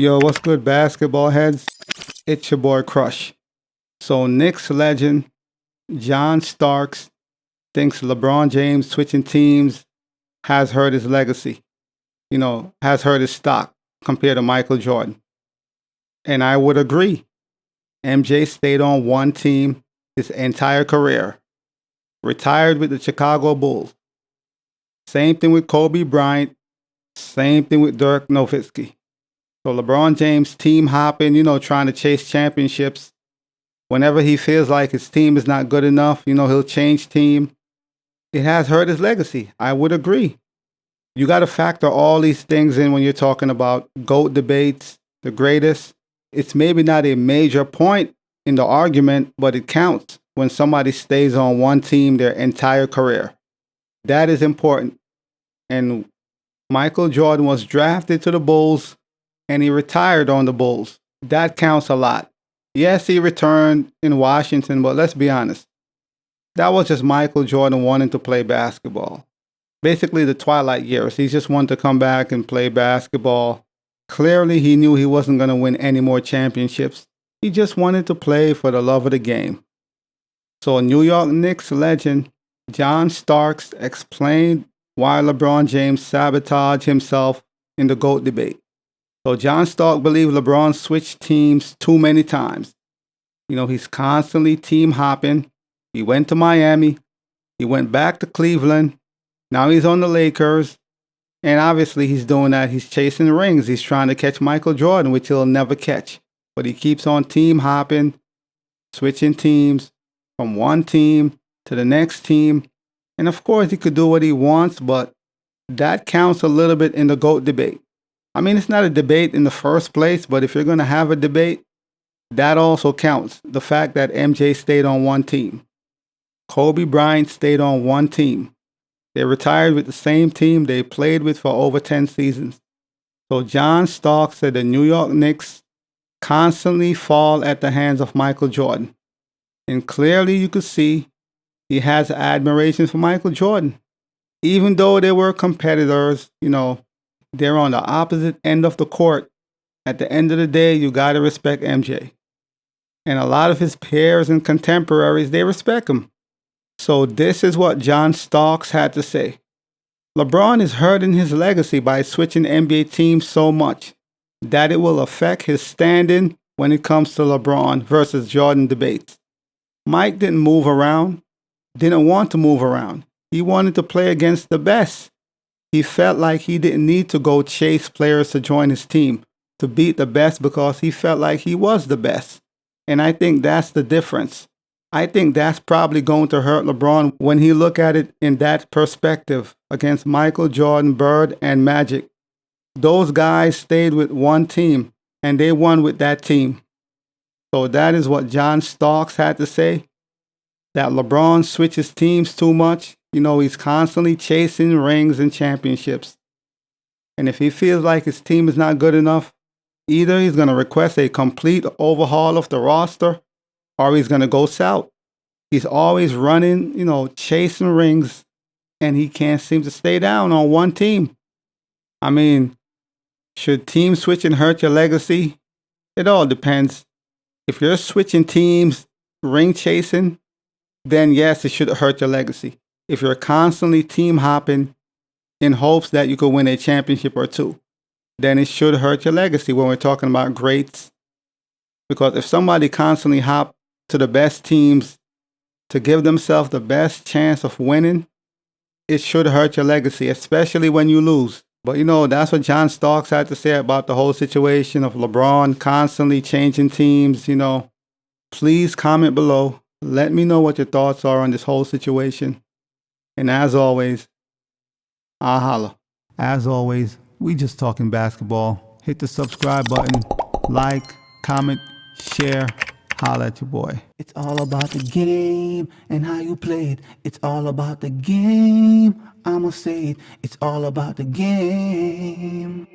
Yo, what's good, basketball heads? It's your boy Crush. So, Knicks legend John Starks thinks LeBron James switching teams has hurt his legacy, has hurt his stock compared to Michael Jordan. And I would agree. MJ stayed on one team his entire career, retired with the Chicago Bulls. Same thing with Kobe Bryant, same thing with Dirk Nowitzki. So LeBron James team hopping, trying to chase championships. Whenever he feels like his team is not good enough, he'll change team. It has hurt his legacy. I would agree. You got to factor all these things in when you're talking about GOAT debates, the greatest. It's maybe not a major point in the argument, but it counts when somebody stays on one team their entire career. That is important. And Michael Jordan was drafted to the Bulls and he retired on the Bulls. That counts a lot. Yes, he returned in Washington, but let's be honest. That was just Michael Jordan wanting to play basketball. Basically, the twilight years. He just wanted to come back and play basketball. Clearly, he knew he wasn't going to win any more championships. He just wanted to play for the love of the game. So, New York Knicks legend John Starks explained why LeBron James sabotaged himself in the GOAT debate. So John Stark believed LeBron switched teams too many times. He's constantly team hopping. He went to Miami. He went back to Cleveland. Now he's on the Lakers. And obviously he's doing that. He's chasing rings. He's trying to catch Michael Jordan, which he'll never catch. But he keeps on team hopping, switching teams from one team to the next team. And of course he could do what he wants, but that counts a little bit in the GOAT debate. I mean, it's not a debate in the first place, but if you're going to have a debate, that also counts. The fact that MJ stayed on one team. Kobe Bryant stayed on one team. They retired with the same team they played with for over 10 seasons. So John Stark said the New York Knicks constantly fall at the hands of Michael Jordan. And clearly you could see he has admiration for Michael Jordan. Even though they were competitors, they're on the opposite end of the court. At the end of the day, you got to respect MJ. And a lot of his peers and contemporaries, they respect him. So this is what John Starks had to say. LeBron is hurting his legacy by switching NBA teams so much that it will affect his standing when it comes to LeBron versus Jordan debates. Mike didn't move around, didn't want to move around. He wanted to play against the best. He felt like he didn't need to go chase players to join his team to beat the best because he felt like he was the best. And I think that's the difference. I think that's probably going to hurt LeBron when he look at it in that perspective against Michael Jordan, Bird, and Magic. Those guys stayed with one team and they won with that team. So that is what John Starks had to say. That LeBron switches teams too much. He's constantly chasing rings and championships. And if he feels like his team is not good enough, either he's going to request a complete overhaul of the roster or he's going to go south. He's always running, chasing rings, and he can't seem to stay down on one team. I mean, should team switching hurt your legacy? It all depends. If you're switching teams, ring chasing, then yes, it should hurt your legacy. If you're constantly team hopping in hopes that you could win a championship or two, then it should hurt your legacy when we're talking about greats. Because if somebody constantly hop to the best teams to give themselves the best chance of winning, it should hurt your legacy, especially when you lose. But that's what John Starks had to say about the whole situation of LeBron constantly changing teams. Please comment below. Let me know what your thoughts are on this whole situation. And as always, I'll holla. As always, we just talking basketball. Hit the subscribe button, like, comment, share. Holla at your boy. It's all about the game and how you play it. It's all about the game. I'ma say it. It's all about the game.